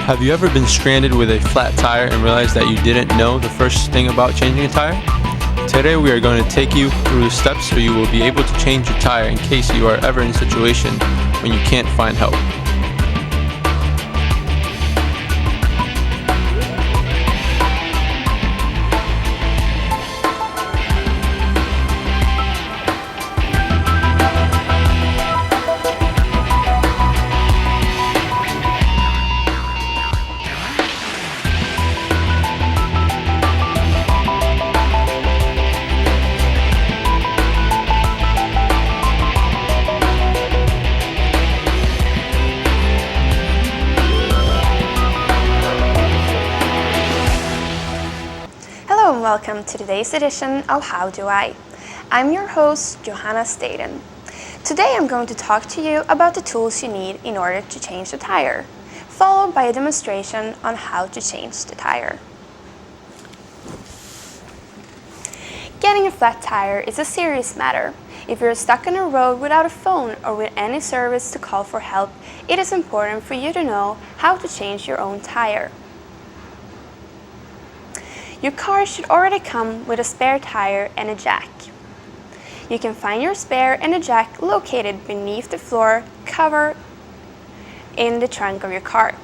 Have you ever been stranded with a flat tire and realized that you didn't know the first thing about changing a tire? Today we are going to take you through steps so you will be able to change your tire in case you are ever in a situation when you can't find help. Hello and welcome to today's edition of How Do I? I'm your host, Johanna Staden. Today I'm going to talk to you about the tools you need in order to change the tire, followed by a demonstration on how to change the tire. Getting a flat tire is a serious matter. If you're stuck on a road without a phone or with any service to call for help, it is important for you to know how to change your own tire. Your car should already come with a spare tire and a jack. You can find your spare and a jack located beneath the floor cover in the trunk of your car.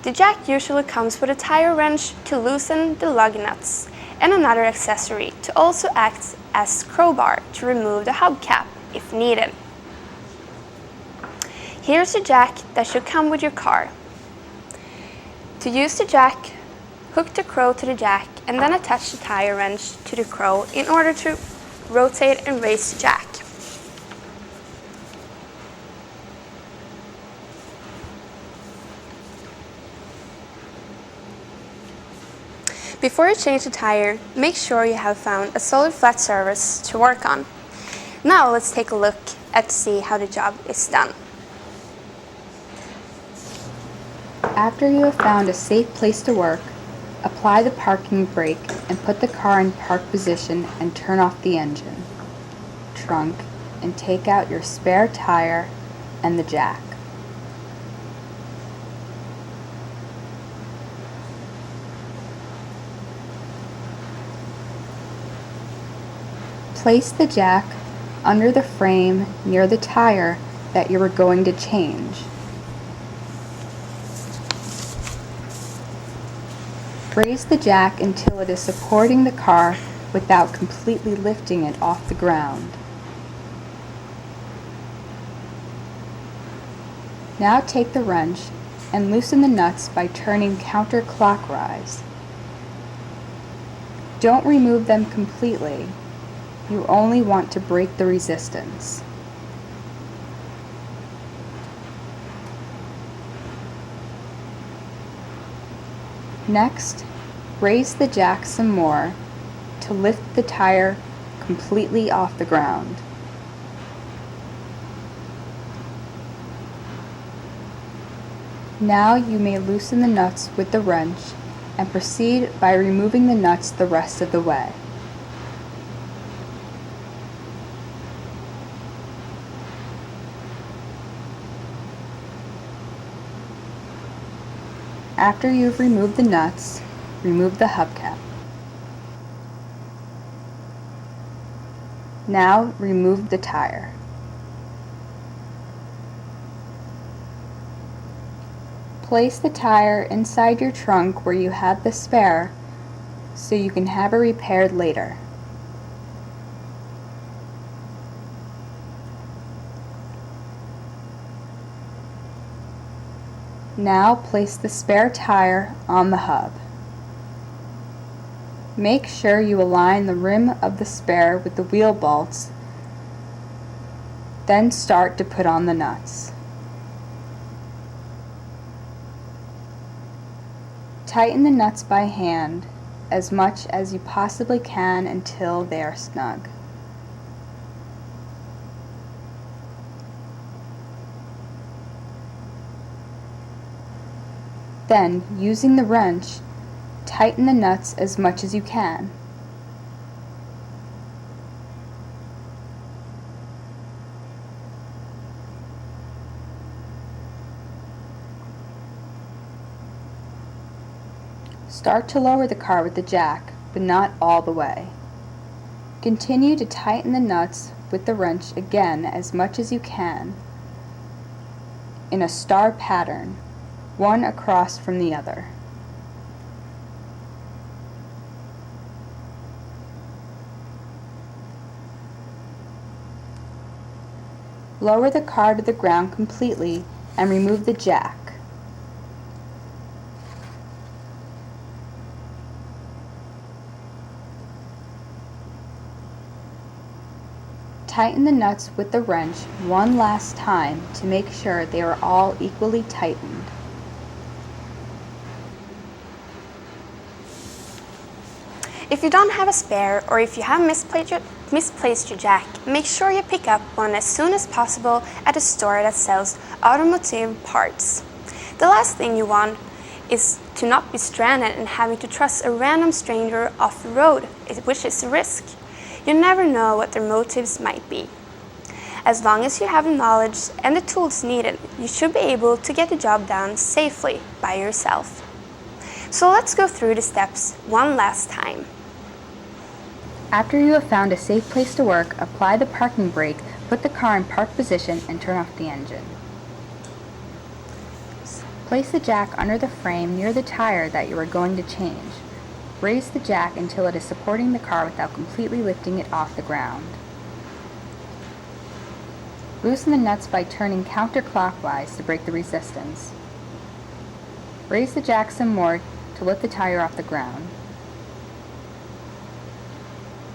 The jack usually comes with a tire wrench to loosen the lug nuts and another accessory to also act as crowbar to remove the hubcap if needed. Here's the jack that should come with your car. To use the jack, hook the crow to the jack and then attach the tire wrench to the crow in order to rotate and raise the jack. Before you change the tire, make sure you have found a solid flat surface to work on. Now let's take a look at see how the job is done. After you have found a safe place to work, apply the parking brake and put the car in park position and turn off the engine, trunk, and take out your spare tire and the jack. Place the jack under the frame near the tire that you are going to change. Raise the jack until it is supporting the car without completely lifting it off the ground. Now take the wrench and loosen the nuts by turning counterclockwise. Don't remove them completely. You only want to break the resistance. Next, raise the jack some more to lift the tire completely off the ground. Now you may loosen the nuts with the wrench and proceed by removing the nuts the rest of the way. After you've removed the nuts, remove the hubcap. Now remove the tire. Place the tire inside your trunk where you had the spare so you can have it repaired later. Now place the spare tire on the hub. Make sure you align the rim of the spare with the wheel bolts, then start to put on the nuts. Tighten the nuts by hand as much as you possibly can until they are snug. Then, using the wrench, tighten the nuts as much as you can. Start to lower the car with the jack, but not all the way. Continue to tighten the nuts with the wrench again as much as you can in a star pattern, one across from the other. Lower the car to the ground completely and remove the jack. Tighten the nuts with the wrench one last time to make sure they are all equally tightened. If you don't have a spare or if you have misplaced your jack, make sure you pick up one as soon as possible at a store that sells automotive parts. The last thing you want is to not be stranded and having to trust a random stranger off the road, which is a risk. You never know what their motives might be. As long as you have the knowledge and the tools needed, you should be able to get the job done safely by yourself. So let's go through the steps one last time. After you have found a safe place to work, apply the parking brake, put the car in park position, and turn off the engine. Place the jack under the frame near the tire that you are going to change. Raise the jack until it is supporting the car without completely lifting it off the ground. Loosen the nuts by turning counterclockwise to break the resistance. Raise the jack some more to lift the tire off the ground.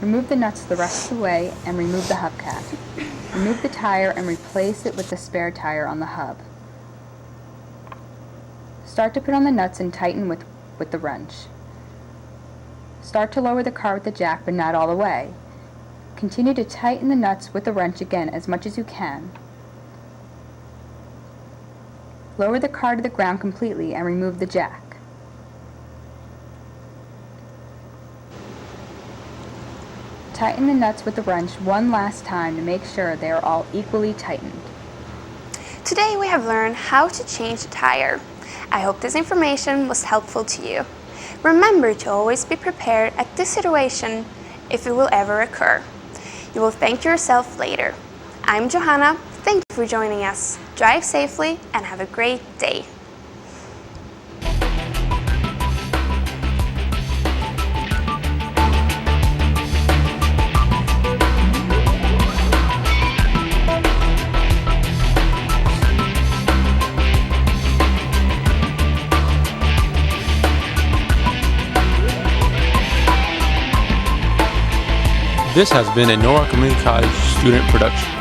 Remove the nuts the rest of the way and remove the hubcap. Remove the tire and replace it with the spare tire on the hub. Start to put on the nuts and tighten with the wrench. Start to lower the car with the jack, but not all the way. Continue to tighten the nuts with the wrench again as much as you can. Lower the car to the ground completely and remove the jack. Tighten the nuts with the wrench one last time to make sure they are all equally tightened. Today we have learned how to change the tire. I hope this information was helpful to you. Remember to always be prepared at this situation if it will ever occur. You will thank yourself later. I'm Johanna. Thank you for joining us. Drive safely and have a great day. This has been a Nora Community College student production.